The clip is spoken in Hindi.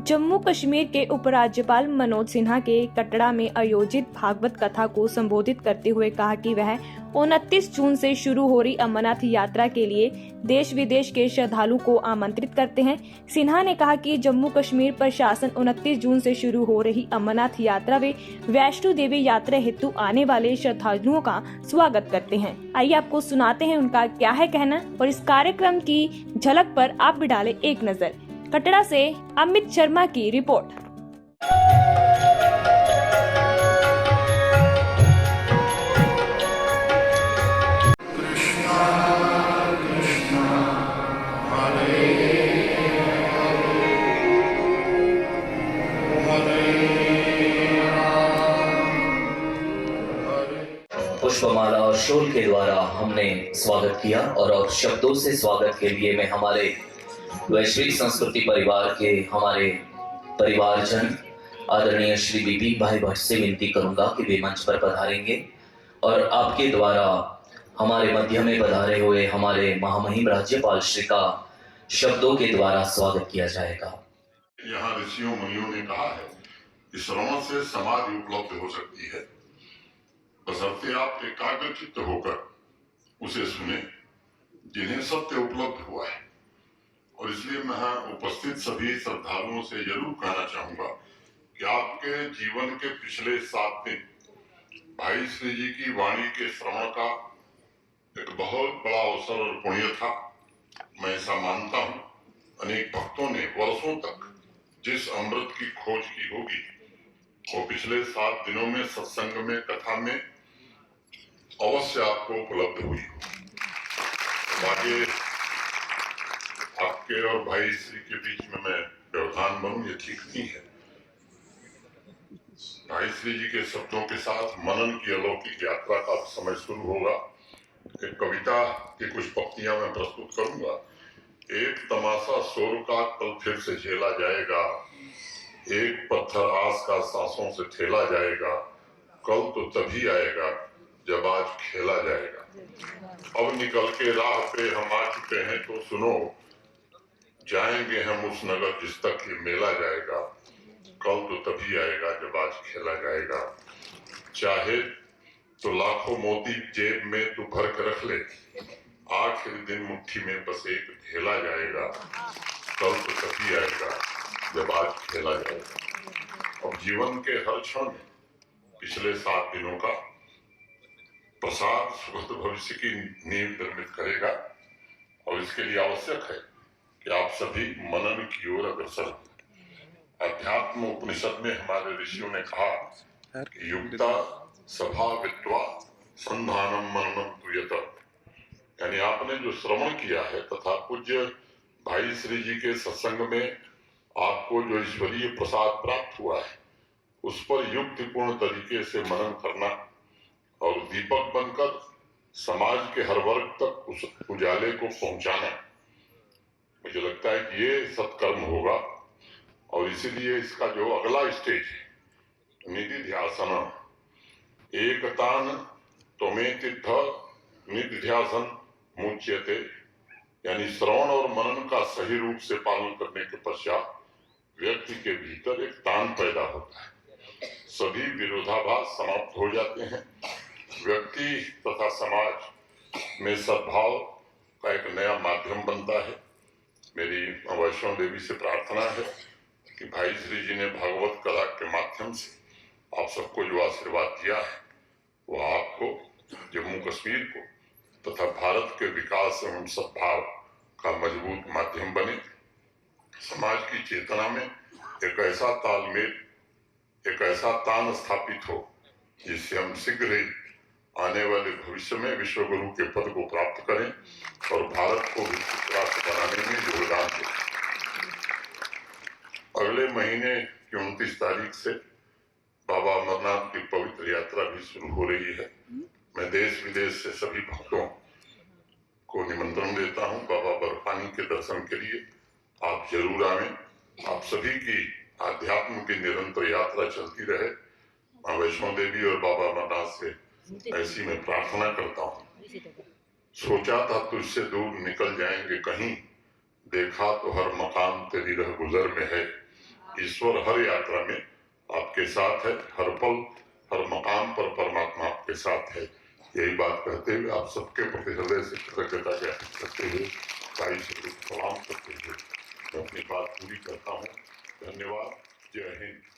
जम्मू कश्मीर के उपराज्यपाल मनोज सिन्हा के कटरा में आयोजित भागवत कथा को संबोधित करते हुए कहा कि वह 29 जून से शुरू हो रही अमरनाथ यात्रा के लिए देश विदेश के श्रद्धालुओं को आमंत्रित करते हैं। सिन्हा ने कहा कि जम्मू कश्मीर प्रशासन 29 जून से शुरू हो रही अमरनाथ यात्रा व वैष्णो देवी यात्रा हेतु आने वाले श्रद्धालुओं का स्वागत करते हैं। आइए आपको सुनाते हैं उनका क्या है कहना और इस कार्यक्रम की झलक पर आप भी डालें एक नजर। कटरा से अमित शर्मा की रिपोर्ट। पुष्पमाला और शोल के द्वारा हमने स्वागत किया और अब शब्दों से स्वागत के लिए मैं हमारे वैश्विक संस्कृति परिवार के हमारे परिवारजन आदरणीय श्री विपिन भाई भट्ट से विनती करूंगा कि वे मंच पर पधारेंगे और आपके द्वारा हमारे मध्य में पधारे हुए हमारे महामहिम राज्यपाल श्री का शब्दों के द्वारा स्वागत किया जाएगा। यहाँ ऋषियों मुनियों ने कहा है कि श्रवण से समाधि उपलब्ध हो सकती है, बशर्ते आप एकाग्रचित्त होकर उसे सुने जिन्हें सत्य उपलब्ध हुआ है। और इसलिए मैं उपस्थित सभी श्रद्धालुओं से जरूर कहना चाहूंगा कि आपके जीवन के पिछले 7 दिन भाई श्री जी की वाणी के श्रवण का एक बहुत बड़ा अवसर और पुण्य था। मैं ऐसा मानता हूँ अनेक भक्तों ने वर्षों तक जिस अमृत की खोज की होगी वो पिछले 7 दिनों में सत्संग में कथा में अवश्य आपको उपलब्ध हुई हो। आगे आपके और भाई श्री के बीच में मैं व्यवधान बनूं ये ठीक नहीं है। भाई श्री जी के शब्दों के साथ मनन की अलौकिक यात्रा का समय शुरू होगा। एक कविता की कुछ पंक्तियां मैं प्रस्तुत करूंगा। एक तमाशा शोर का कल फिर से झेला जाएगा, एक पत्थर आस का सांसों से ठेला जाएगा, कल तो तभी आएगा जब आज खेला जाएगा। अब निकल के राह पे हम आ चुके हैं तो सुनो, जाएंगे हम उस नगर जिस तक ये मेला जाएगा, कल तो तभी आएगा जब आज खेला जाएगा। चाहे तो लाखों मोती जेब में तू भर के रख ले, आखिरी दिन मुट्ठी में बस एक ढेला जाएगा, कल तो तभी आएगा जब आज खेला जाएगा। अब जीवन के हर क्षण में पिछले 7 दिनों का प्रसाद सुखद भविष्य की नींव निर्मित करेगा और इसके लिए आवश्यक है कि आप सभी मनन की ओर अग्रसर हो। अध्यात्म उपनिषद में हमारे ऋषियों ने कहा कि युक्ता सभा विद्वा संधानम मननम तुयत, यानी आपने जो श्रवण किया है तथा पूज्य भाई श्री जी के सत्संग में आपको जो ईश्वरीय प्रसाद प्राप्त हुआ है उस पर युक्तिपूर्ण तरीके से मनन करना और दीपक बनकर समाज के हर वर्ग तक उस उजाले को पहुंचाना, मुझे लगता है कि ये सत्कर्म होगा। और इसीलिए इसका जो अगला स्टेज है निधिध्यासन, एकतान त्वमेतिद्ध निधिध्यासन मुच्यते, यानी श्रवण और मनन का सही रूप से पालन करने के पश्चात व्यक्ति के भीतर एक तान पैदा होता है, सभी विरोधाभास समाप्त हो जाते हैं, व्यक्ति तथा समाज में सद्भाव का एक नया माध्यम बनता है। मेरी वैष्णो देवी से प्रार्थना है कि भाई श्री जी ने भागवत कथा के माध्यम से आप सबको जो आशीर्वाद दिया है वो आपको, जम्मू कश्मीर को तथा भारत के विकास एवं सद्भाव का मजबूत माध्यम बने। समाज की चेतना में एक ऐसा तालमेल, एक ऐसा तान स्थापित हो जिससे हम शीघ्र ही आने वाले भविष्य में विश्व गुरु के पद को प्राप्त करें और भारत को विकसित राष्ट्र बनाने में योगदान दें। अगले महीने की 29 तारीख से बाबा अमरनाथ की पवित्र यात्रा भी शुरू हो रही है। मैं देश विदेश से सभी भक्तों को निमंत्रण देता हूं बाबा बर्फानी के दर्शन के लिए। आप जरूर आवें। आप सभी की आध्यात्म की निरंतर यात्रा चलती रहे। मां वैष्णो देवी और बाबा अमरनाथ से ऐसी मैं प्रार्थना करता हूँ। सोचा था तुझसे दूर निकल जाएंगे कहीं, देखा तो हर मकान तेरी रह गुजर में है। ईश्वर हर यात्रा में आपके साथ है, हर पल हर मकाम पर परमात्मा आपके साथ है। यही बात कहते हुए आप सबके प्रति हृदय से कृतज्ञता ज्ञापित करते हुए भाई से सलाम करते हुए मैं अपनी बात पूरी करता हूँ। धन्यवाद। जय हिंद।